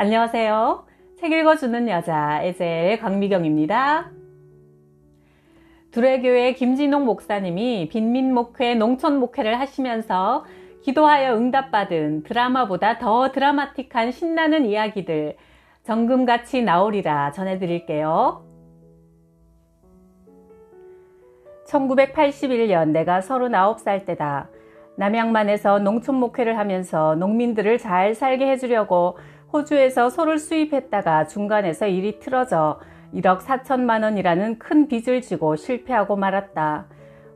안녕하세요. 책 읽어주는 여자 에제의 강미경입니다. 두레교회 김진홍 목사님이 빈민목회 농촌목회를 하시면서 기도하여 응답받은 드라마보다 더 드라마틱한 신나는 이야기들 정금같이 나오리라 전해드릴게요. 1981년 내가 39살 때다. 남양만에서 농촌목회를 하면서 농민들을 잘 살게 해주려고 호주에서 소를 수입했다가 중간에서 일이 틀어져 1억 4천만 원이라는 큰 빚을 지고 실패하고 말았다.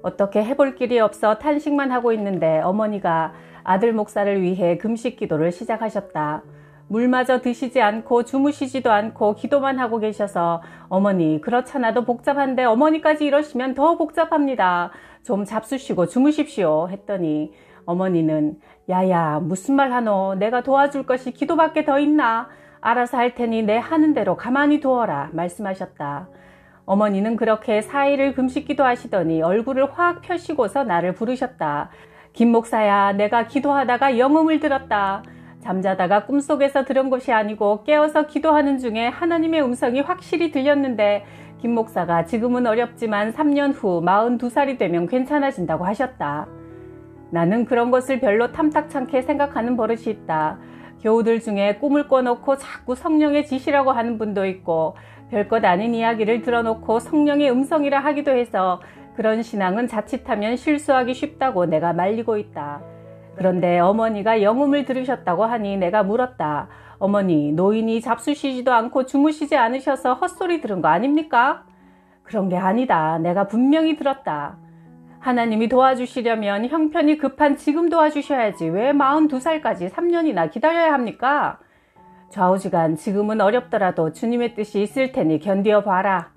어떻게 해볼 길이 없어 탄식만 하고 있는데 어머니가 아들 목사를 위해 금식 기도를 시작하셨다. 물마저 드시지 않고 주무시지도 않고 기도만 하고 계셔서 어머니 그렇잖아도 복잡한데 어머니까지 이러시면 더 복잡합니다. 좀 잡수시고 주무십시오 했더니 어머니는 야야 무슨 말 하노. 내가 도와줄 것이 기도밖에 더 있나. 알아서 할 테니 내 하는 대로 가만히 두어라 말씀하셨다. 어머니는 그렇게 4일을 금식 기도하시더니 얼굴을 확 펴시고서 나를 부르셨다. 김 목사야, 내가 기도하다가 영음을 들었다. 잠자다가 꿈속에서 들은 것이 아니고 깨어서 기도하는 중에 하나님의 음성이 확실히 들렸는데 김 목사가 지금은 어렵지만 3년 후 42살이 되면 괜찮아진다고 하셨다. 나는 그런 것을 별로 탐탁찮게 생각하는 버릇이 있다. 교우들 중에 꿈을 꿔놓고 자꾸 성령의 지시라고 하는 분도 있고 별것 아닌 이야기를 들어놓고 성령의 음성이라 하기도 해서 그런 신앙은 자칫하면 실수하기 쉽다고 내가 말리고 있다. 그런데 어머니가 영음을 들으셨다고 하니 내가 물었다. 어머니, 노인이 잡수시지도 않고 주무시지 않으셔서 헛소리 들은 거 아닙니까? 그런 게 아니다. 내가 분명히 들었다. 하나님이 도와주시려면 형편이 급한 지금 도와주셔야지 왜 42살까지 3년이나 기다려야 합니까? 좌우지간 지금은 어렵더라도 주님의 뜻이 있을 테니 견디어 봐라.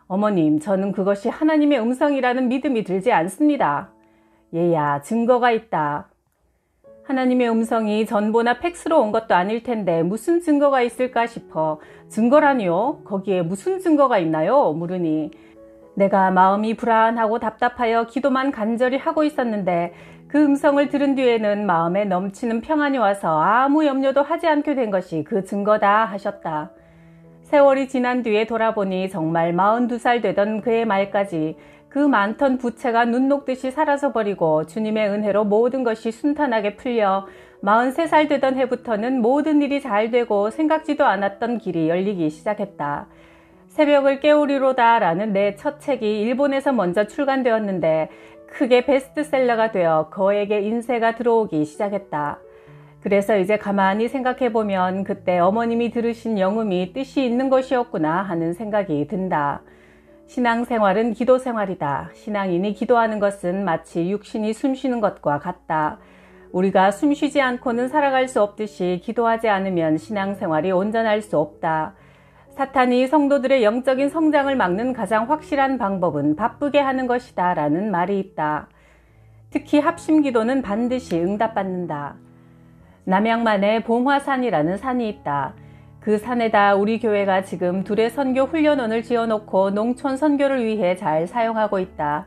어머님, 저는 그것이 하나님의 음성이라는 믿음이 들지 않습니다. 얘야, 증거가 있다. 하나님의 음성이 전보나 팩스로 온 것도 아닐 텐데 무슨 증거가 있을까 싶어. 증거라니요? 거기에 무슨 증거가 있나요? 물으니 내가 마음이 불안하고 답답하여 기도만 간절히 하고 있었는데 그 음성을 들은 뒤에는 마음에 넘치는 평안이 와서 아무 염려도 하지 않게 된 것이 그 증거다 하셨다. 세월이 지난 뒤에 돌아보니 정말 42살 되던 그의 말까지 그 많던 부채가 눈 녹듯이 사라져버리고 주님의 은혜로 모든 것이 순탄하게 풀려 43살 되던 해부터는 모든 일이 잘 되고 생각지도 않았던 길이 열리기 시작했다. 새벽을 깨우리로다 라는 내 첫 책이 일본에서 먼저 출간되었는데 크게 베스트셀러가 되어 거액의 인세가 들어오기 시작했다. 그래서 이제 가만히 생각해보면 그때 어머님이 들으신 영음이 뜻이 있는 것이었구나 하는 생각이 든다. 신앙생활은 기도생활이다. 신앙인이 기도하는 것은 마치 육신이 숨쉬는 것과 같다. 우리가 숨쉬지 않고는 살아갈 수 없듯이 기도하지 않으면 신앙생활이 온전할 수 없다. 사탄이 성도들의 영적인 성장을 막는 가장 확실한 방법은 바쁘게 하는 것이다 라는 말이 있다. 특히 합심기도는 반드시 응답받는다. 남양만에 봉화산이라는 산이 있다. 그 산에다 우리 교회가 지금 둘의 선교 훈련원을 지어놓고 농촌 선교를 위해 잘 사용하고 있다.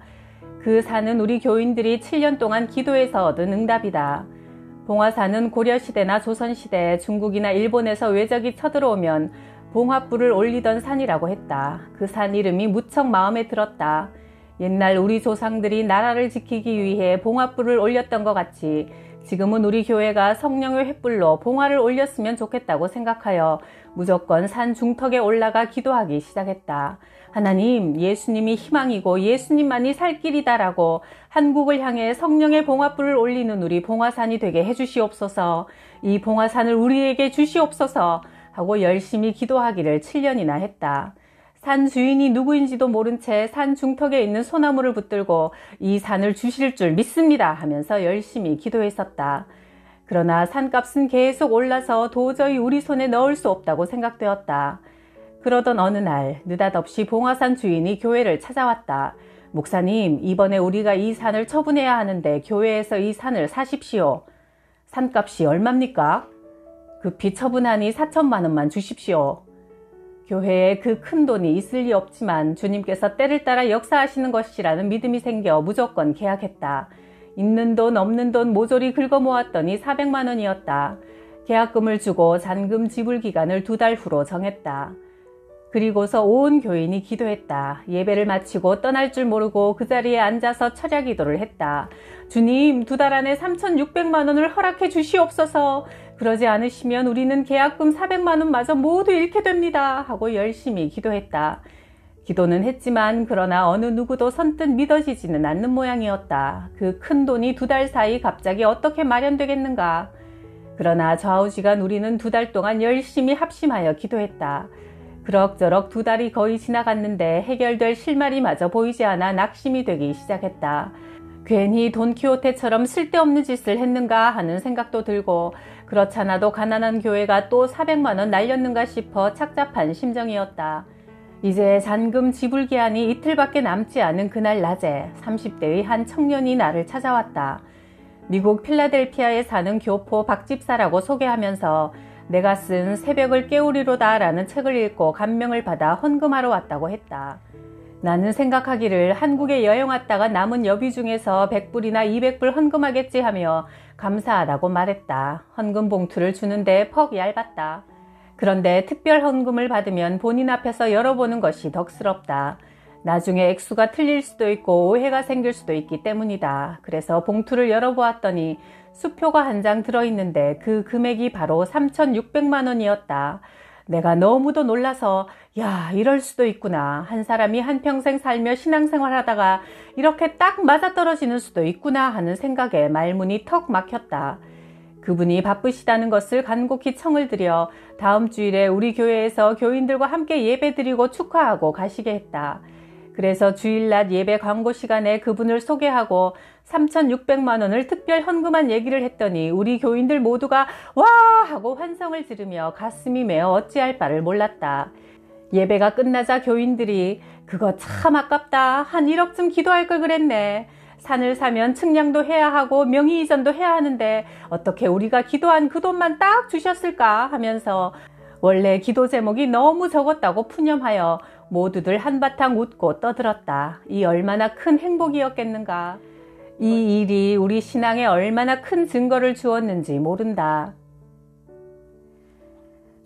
그 산은 우리 교인들이 7년 동안 기도해서 얻은 응답이다. 봉화산은 고려시대나 조선시대 중국이나 일본에서 외적이 쳐들어오면 봉화불을 올리던 산이라고 했다. 그 산 이름이 무척 마음에 들었다. 옛날 우리 조상들이 나라를 지키기 위해 봉화불을 올렸던 것 같이 지금은 우리 교회가 성령의 횃불로 봉화를 올렸으면 좋겠다고 생각하여 무조건 산 중턱에 올라가 기도하기 시작했다. 하나님, 예수님이 희망이고 예수님만이 살 길이다라고 한국을 향해 성령의 봉화불을 올리는 우리 봉화산이 되게 해주시옵소서. 이 봉화산을 우리에게 주시옵소서 하고 열심히 기도하기를 7년이나 했다. 산 주인이 누구인지도 모른 채 산 중턱에 있는 소나무를 붙들고 이 산을 주실 줄 믿습니다 하면서 열심히 기도했었다. 그러나 산값은 계속 올라서 도저히 우리 손에 넣을 수 없다고 생각되었다. 그러던 어느 날 느닷없이 봉화산 주인이 교회를 찾아왔다. 목사님, 이번에 우리가 이 산을 처분해야 하는데 교회에서 이 산을 사십시오. 산값이 얼마입니까? 급히 처분하니 4천만 원만 주십시오. 교회에 그 큰 돈이 있을 리 없지만 주님께서 때를 따라 역사하시는 것이라는 믿음이 생겨 무조건 계약했다. 있는 돈 없는 돈 모조리 긁어 모았더니 400만 원이었다. 계약금을 주고 잔금 지불 기간을 2달 후로 정했다. 그리고서 온 교인이 기도했다. 예배를 마치고 떠날 줄 모르고 그 자리에 앉아서 철야 기도를 했다. 주님, 2달 안에 3,600만 원을 허락해 주시옵소서. 그러지 않으시면 우리는 계약금 400만 원마저 모두 잃게 됩니다. 하고 열심히 기도했다. 기도는 했지만 그러나 어느 누구도 선뜻 믿어지지는 않는 모양이었다. 그 큰 돈이 2달 사이 갑자기 어떻게 마련되겠는가. 그러나 좌우지간 우리는 2달 동안 열심히 합심하여 기도했다. 그럭저럭 2달이 거의 지나갔는데 해결될 실마리 마저 보이지 않아 낙심이 되기 시작했다. 괜히 돈키호테처럼 쓸데없는 짓을 했는가 하는 생각도 들고 그렇잖아도 가난한 교회가 또 400만 원 날렸는가 싶어 착잡한 심정이었다. 이제 잔금 지불 기한이 이틀밖에 남지 않은 그날 낮에 30대의 한 청년이 나를 찾아왔다. 미국 필라델피아에 사는 교포 박 집사라고 소개하면서 내가 쓴 새벽을 깨우리로다 라는 책을 읽고 감명을 받아 헌금하러 왔다고 했다. 나는 생각하기를 한국에 여행 왔다가 남은 여비 중에서 100불이나 200불 헌금하겠지 하며 감사하다고 말했다. 헌금 봉투를 주는데 퍽 얇았다. 그런데 특별 헌금을 받으면 본인 앞에서 열어보는 것이 덕스럽다. 나중에 액수가 틀릴 수도 있고 오해가 생길 수도 있기 때문이다. 그래서 봉투를 열어보았더니 수표가 한 장 들어있는데 그 금액이 바로 3,600만 원이었다. 내가 너무도 놀라서 야, 이럴 수도 있구나. 한 사람이 한평생 살며 신앙생활하다가 이렇게 딱 맞아떨어지는 수도 있구나 하는 생각에 말문이 턱 막혔다. 그분이 바쁘시다는 것을 간곡히 청을 드려 다음 주일에 우리 교회에서 교인들과 함께 예배드리고 축하하고 가시게 했다. 그래서 주일낮 예배 광고 시간에 그분을 소개하고 3,600만 원을 특별 헌금한 얘기를 했더니 우리 교인들 모두가 와! 하고 환성을 지르며 가슴이 메어 어찌할 바를 몰랐다. 예배가 끝나자 교인들이 그거 참 아깝다. 한 1억쯤 기도할 걸 그랬네. 산을 사면 측량도 해야 하고 명의 이전도 해야 하는데 어떻게 우리가 기도한 그 돈만 딱 주셨을까 하면서 원래 기도 제목이 너무 적었다고 푸념하여 모두들 한바탕 웃고 떠들었다. 이 얼마나 큰 행복이었겠는가. 이 일이 우리 신앙에 얼마나 큰 증거를 주었는지 모른다.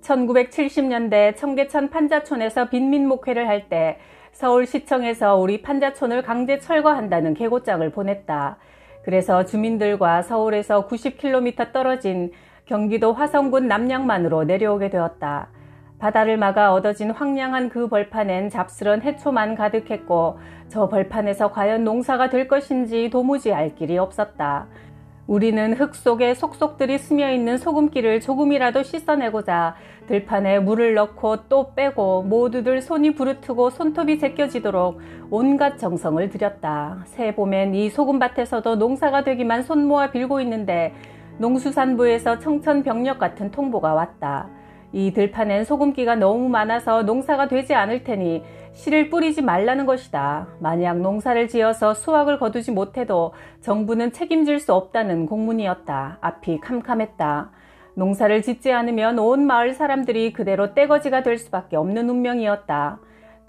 1970년대 청계천 판자촌에서 빈민 목회를 할 때 서울시청에서 우리 판자촌을 강제 철거한다는 계고장을 보냈다. 그래서 주민들과 서울에서 90km 떨어진 경기도 화성군 남양만으로 내려오게 되었다. 바다를 막아 얻어진 황량한 그 벌판엔 잡스런 해초만 가득했고 저 벌판에서 과연 농사가 될 것인지 도무지 알 길이 없었다. 우리는 흙 속에 속속들이 스며있는 소금기를 조금이라도 씻어내고자 들판에 물을 넣고 또 빼고 모두들 손이 부르트고 손톱이 제껴지도록 온갖 정성을 들였다. 새 봄엔 이 소금밭에서도 농사가 되기만 손모아 빌고 있는데 농수산부에서 청천벽력 같은 통보가 왔다. 이 들판엔 소금기가 너무 많아서 농사가 되지 않을 테니 씨를 뿌리지 말라는 것이다. 만약 농사를 지어서 수확을 거두지 못해도 정부는 책임질 수 없다는 공문이었다. 앞이 캄캄했다. 농사를 짓지 않으면 온 마을 사람들이 그대로 떼거지가 될 수밖에 없는 운명이었다.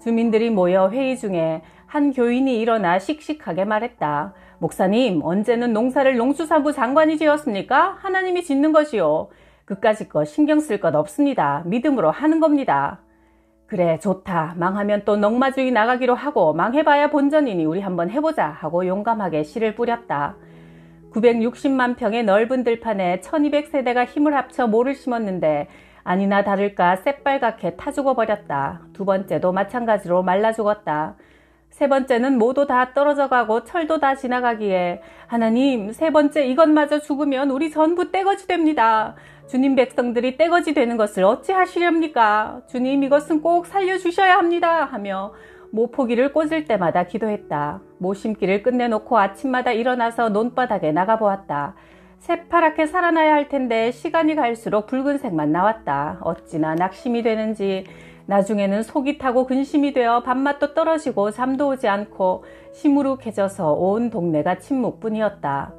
주민들이 모여 회의 중에 한 교인이 일어나 씩씩하게 말했다. 목사님, 언제는 농사를 농수산부 장관이 지었습니까? 하나님이 짓는 것이요. 그까짓 거 신경 쓸 것 없습니다. 믿음으로 하는 겁니다. 그래, 좋다. 망하면 또 넝마주의 나가기로 하고 망해봐야 본전이니 우리 한번 해보자 하고 용감하게 씨를 뿌렸다. 960만 평의 넓은 들판에 1200세대가 힘을 합쳐 모를 심었는데 아니나 다를까 새빨갛게 타 죽어버렸다. 두 번째도 마찬가지로 말라 죽었다. 세 번째는 모두 다 떨어져 가고 철도 다 지나가기에 하나님, 세 번째 이것마저 죽으면 우리 전부 떼거지 됩니다. 주님 백성들이 떼거지 되는 것을 어찌 하시렵니까? 주님, 이것은 꼭 살려주셔야 합니다 하며 모포기를 꽂을 때마다 기도했다. 모심기를 끝내놓고 아침마다 일어나서 논바닥에 나가보았다. 새파랗게 살아나야 할 텐데 시간이 갈수록 붉은색만 나왔다. 어찌나 낙심이 되는지 나중에는 속이 타고 근심이 되어 밥맛도 떨어지고 잠도 오지 않고 시무룩해져서 온 동네가 침묵뿐이었다.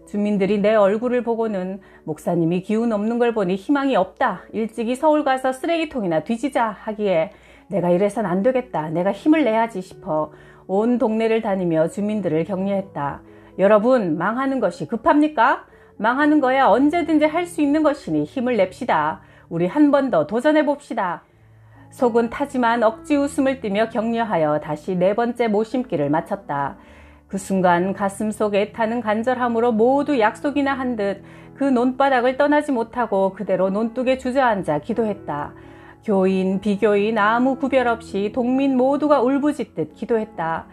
주민들이 내 얼굴을 보고는 목사님이 기운 없는 걸 보니 희망이 없다. 일찍이 서울 가서 쓰레기통이나 뒤지자 하기에 내가 이래선 안 되겠다. 내가 힘을 내야지 싶어 온 동네를 다니며 주민들을 격려했다. 여러분, 망하는 것이 급합니까? 망하는 거야 언제든지 할 수 있는 것이니 힘을 냅시다. 우리 한 번 더 도전해 봅시다. 속은 타지만 억지 웃음을 띠며 격려하여 다시 4번째 모심기를 마쳤다. 그 순간 가슴속 애타는 간절함으로 모두 약속이나 한 듯 그 논바닥을 떠나지 못하고 그대로 논뚝에 주저앉아 기도했다. 교인, 비교인 아무 구별 없이 동민 모두가 울부짖듯 기도했다.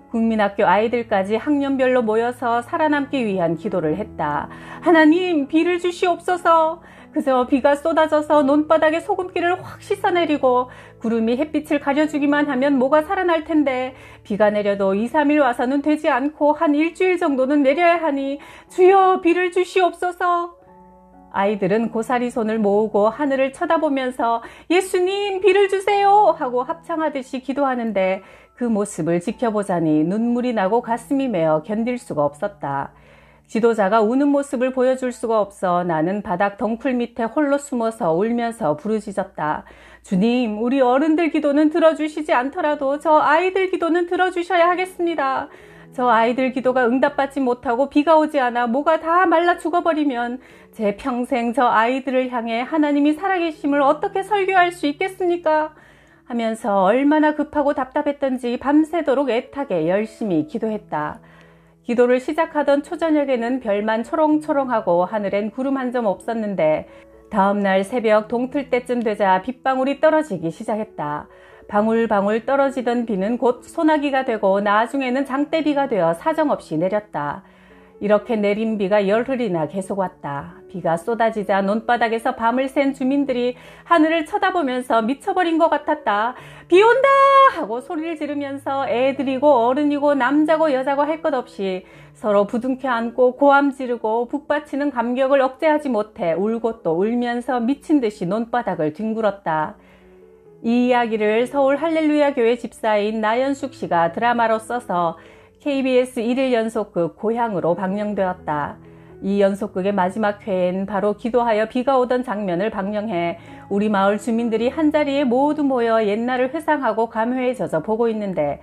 국민학교 아이들까지 학년별로 모여서 살아남기 위한 기도를 했다. 하나님, 비를 주시옵소서. 그저 비가 쏟아져서 논바닥에 소금기를 확 씻어내리고 구름이 햇빛을 가려주기만 하면 뭐가 살아날 텐데 비가 내려도 2, 3일 와서는 되지 않고 한 일주일 정도는 내려야 하니 주여 비를 주시옵소서. 아이들은 고사리 손을 모으고 하늘을 쳐다보면서 예수님 비를 주세요 하고 합창하듯이 기도하는데 그 모습을 지켜보자니 눈물이 나고 가슴이 메어 견딜 수가 없었다. 지도자가 우는 모습을 보여줄 수가 없어 나는 바닥 덩쿨 밑에 홀로 숨어서 울면서 부르짖었다. 주님, 우리 어른들 기도는 들어주시지 않더라도 저 아이들 기도는 들어주셔야 하겠습니다. 저 아이들 기도가 응답받지 못하고 비가 오지 않아 모가 다 말라 죽어버리면 제 평생 저 아이들을 향해 하나님이 살아계심을 어떻게 설교할 수 있겠습니까? 하면서 얼마나 급하고 답답했던지 밤새도록 애타게 열심히 기도했다. 기도를 시작하던 초저녁에는 별만 초롱초롱하고 하늘엔 구름 한 점 없었는데 다음날 새벽 동틀 때쯤 되자 빗방울이 떨어지기 시작했다. 방울방울 떨어지던 비는 곧 소나기가 되고 나중에는 장대비가 되어 사정없이 내렸다. 이렇게 내린 비가 열흘이나 계속 왔다. 비가 쏟아지자 논바닥에서 밤을 샌 주민들이 하늘을 쳐다보면서 미쳐버린 것 같았다. 비 온다! 하고 소리를 지르면서 애들이고 어른이고 남자고 여자고 할 것 없이 서로 부둥켜 안고 고함 지르고 북받치는 감격을 억제하지 못해 울고 또 울면서 미친 듯이 논바닥을 뒹굴었다. 이 이야기를 서울 할렐루야 교회 집사인 나연숙 씨가 드라마로 써서 KBS 1일 연속극 고향으로 방영되었다. 이 연속극의 마지막 회엔 바로 기도하여 비가 오던 장면을 방영해 우리 마을 주민들이 한자리에 모두 모여 옛날을 회상하고 감회에 젖어 보고 있는데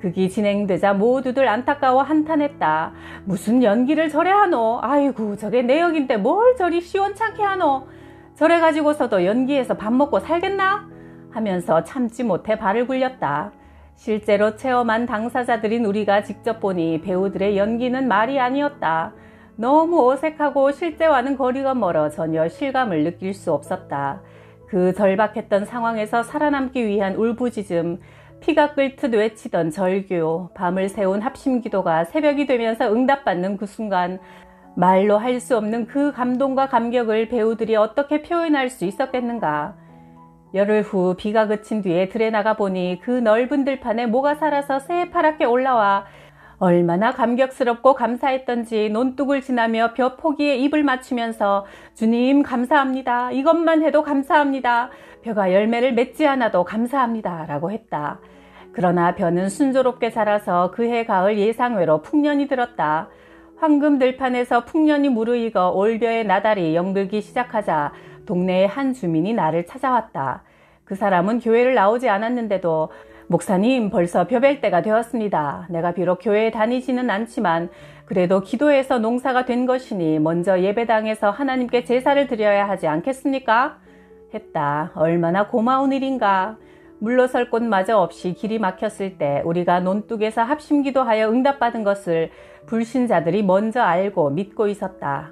극이 진행되자 모두들 안타까워 한탄했다. 무슨 연기를 저래 하노? 아이고 저게 내 역인데 뭘 저리 시원찮게 하노? 저래 가지고서도 연기해서 밥 먹고 살겠나? 하면서 참지 못해 발을 굴렸다. 실제로 체험한 당사자들인 우리가 직접 보니 배우들의 연기는 말이 아니었다. 너무 어색하고 실제와는 거리가 멀어 전혀 실감을 느낄 수 없었다. 그 절박했던 상황에서 살아남기 위한 울부짖음, 피가 끓듯 외치던 절규, 밤을 새운 합심기도가 새벽이 되면서 응답받는 그 순간 말로 할 수 없는 그 감동과 감격을 배우들이 어떻게 표현할 수 있었겠는가. 열흘 후 비가 그친 뒤에 들에 나가 보니 그 넓은 들판에 모가 살아서 새파랗게 올라와 얼마나 감격스럽고 감사했던지 논뚝을 지나며 벼 포기에 입을 맞추면서 주님 감사합니다. 이것만 해도 감사합니다. 벼가 열매를 맺지 않아도 감사합니다. 라고 했다. 그러나 벼는 순조롭게 자라서 그해 가을 예상외로 풍년이 들었다. 황금 들판에서 풍년이 무르익어 올벼의 나달이 영들기 시작하자 동네의 한 주민이 나를 찾아왔다. 그 사람은 교회를 나오지 않았는데도 목사님 벌써 벼벨 때가 되었습니다. 내가 비록 교회에 다니지는 않지만 그래도 기도해서 농사가 된 것이니 먼저 예배당에서 하나님께 제사를 드려야 하지 않겠습니까? 했다. 얼마나 고마운 일인가. 물러설 곳마저 없이 길이 막혔을 때 우리가 논뚝에서 합심기도하여 응답받은 것을 불신자들이 먼저 알고 믿고 있었다.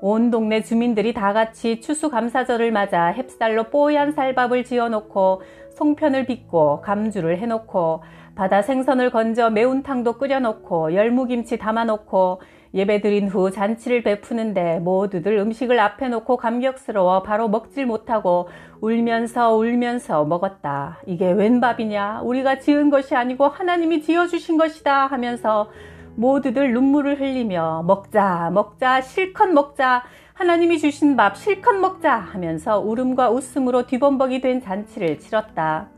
온 동네 주민들이 다 같이 추수감사절을 맞아 햅쌀로 뽀얀 쌀밥을 지어놓고 송편을 빚고 감주를 해놓고 바다 생선을 건져 매운탕도 끓여놓고 열무김치 담아놓고 예배드린 후 잔치를 베푸는데 모두들 음식을 앞에 놓고 감격스러워 바로 먹질 못하고 울면서 먹었다. 이게 웬 밥이냐? 우리가 지은 것이 아니고 하나님이 지어주신 것이다 하면서 모두들 눈물을 흘리며 먹자 실컷 먹자 하나님이 주신 밥 실컷 먹자 하면서 울음과 웃음으로 뒤범벅이 된 잔치를 치렀다.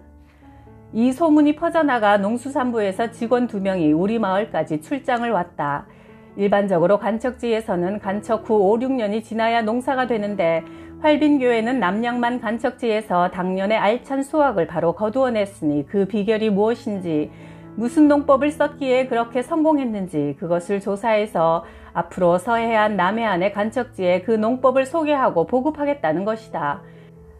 이 소문이 퍼져나가 농수산부에서 직원 2명이 우리 마을까지 출장을 왔다. 일반적으로 간척지에서는 간척 후 5, 6년이 지나야 농사가 되는데 활빈교회는 남양만 간척지에서 당년의 알찬 수확을 바로 거두어냈으니 그 비결이 무엇인지 무슨 농법을 썼기에 그렇게 성공했는지 그것을 조사해서 앞으로 서해안 남해안의 간척지에 그 농법을 소개하고 보급하겠다는 것이다.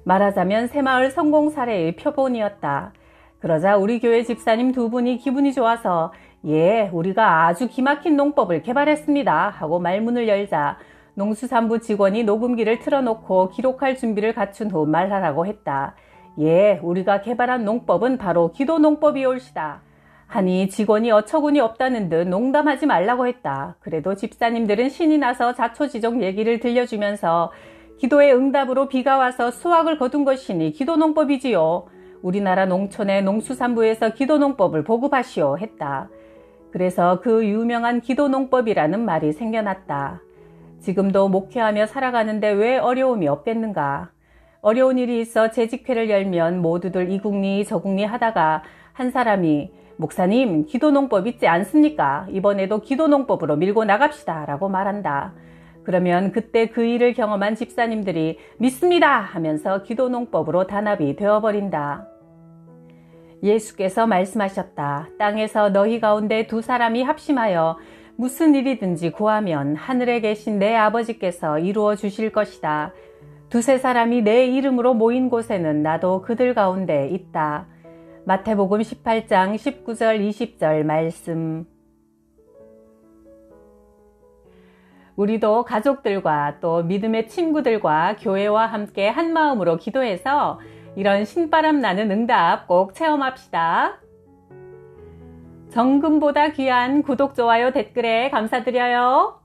말하자면 새마을 성공 사례의 표본이었다. 그러자 우리 교회 집사님 두 분이 기분이 좋아서 예, 우리가 아주 기막힌 농법을 개발했습니다 하고 말문을 열자 농수산부 직원이 녹음기를 틀어놓고 기록할 준비를 갖춘 후 말하라고 했다. 예, 우리가 개발한 농법은 바로 기도 농법이올시다. 하니 직원이 어처구니 없다는 듯 농담하지 말라고 했다. 그래도 집사님들은 신이 나서 자초지종 얘기를 들려주면서 기도의 응답으로 비가 와서 수확을 거둔 것이니 기도 농법이지요. 우리나라 농촌의 농수산부에서 기도 농법을 보급하시오 했다. 그래서 그 유명한 기도 농법이라는 말이 생겨났다. 지금도 목회하며 살아가는데 왜 어려움이 없겠는가. 어려운 일이 있어 재직회를 열면 모두들 이국리 저국리 하다가 한 사람이 목사님 기도 농법 있지 않습니까? 이번에도 기도 농법으로 밀고 나갑시다 라고 말한다. 그러면 그때 그 일을 경험한 집사님들이 믿습니다 하면서 기도 농법으로 단합이 되어버린다. 예수께서 말씀하셨다. 땅에서 너희 가운데 두 사람이 합심하여 무슨 일이든지 구하면 하늘에 계신 내 아버지께서 이루어 주실 것이다. 두세 사람이 내 이름으로 모인 곳에는 나도 그들 가운데 있다. 마태복음 18장 19절 20절 말씀. 우리도 가족들과 또 믿음의 친구들과 교회와 함께 한 마음으로 기도해서 이런 신바람 나는 응답 꼭 체험합시다. 정금보다 귀한 구독, 좋아요, 댓글에 감사드려요.